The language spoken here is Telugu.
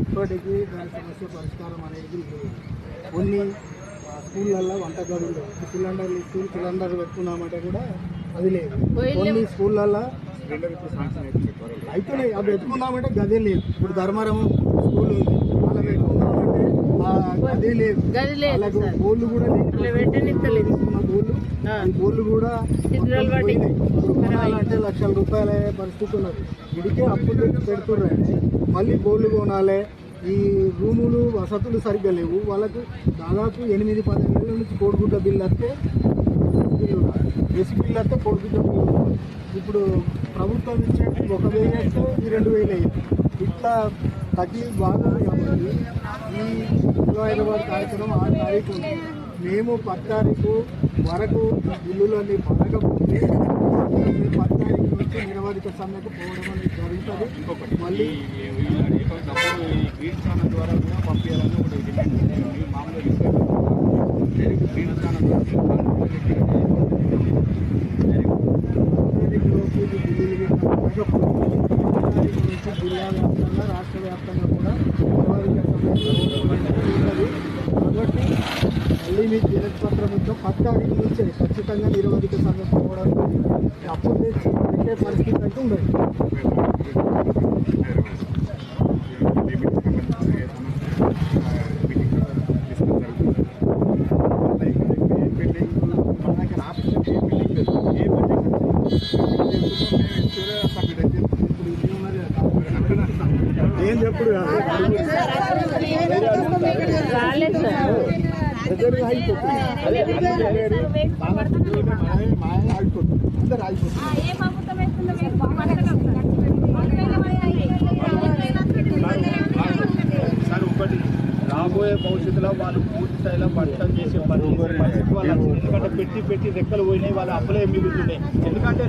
ఇప్పటికీ దాని సమస్య పరిష్కారం అనేది కొన్ని స్కూళ్ళల్లో వంటగదులు స్కూల్ సిలిండర్ పెట్టుకున్నామంటే కూడా అది లేదు. కొన్ని స్కూళ్ళల్లో అయితే అవి పెట్టుకున్నామంటే గదే లేదు. ఇప్పుడు ధర్మవరం స్కూల్ ఉంది, అలా పెట్టుకున్నామంటే గదే లేదు. వాళ్ళకు బోర్లు కూడా లేదు. బోర్లు కూడా అంటే లక్షల రూపాయల పరిస్థితి ఉన్నది. ఇదికే అప్పులు తెచ్చి పెడుతున్నారండి. మళ్ళీ బోర్లు కొనాలి. ఈ రూములు వసతులు సరిగ్గా లేవు. వాళ్ళకు దాదాపు 8-10 నెలల నుంచి కోడిగుడ్డ బిల్లు వస్తే ఎసి బిల్లు వస్తే కోడిగుడ్డ బిల్లు. ఇప్పుడు ప్రభుత్వం నుంచి 1,000 వేస్తే ఈ 2,000 అయ్యింది. ఇట్లా తగ్గి బాగుంది. కాబట్టి ఈ హైదరాబాద్ కార్యక్రమం 6 తారీఖు ఉంది. మేము 10 తారీఖు వరకు బిల్లులన్నీ పడకపోతే 10 తారీఖు నుంచి నిరవధిక సమ్మెకు పోవడం అనేది జరుగుతుంది. మళ్ళీ ద్వారా కూడా పంపించాలని ఒకటి మామూలుగా జిల్లా వ్యాప్తంగా రాష్ట్ర వ్యాప్తంగా కూడా నిరవధిక సమ్మె కాబట్టి మళ్ళీ మీకు దినపత్రం ఇచ్చో 10 తారీఖు నుంచే ఖచ్చితంగా నిరవధిక సమ్మె పోవడానికి అప్పుడు పెట్టే పరిస్థితి అయితే ఉండదు. ఏం చెప్పుడు రాబోయే భవిష్యత్తులో వాళ్ళు పూర్తి స్థాయిలో పంటలు చేసే పని ఎందుకంటే పెట్టి రెక్కలు పోయినాయి. వాళ్ళ అప్పులే మిగులుతున్నాయి. ఎందుకంటే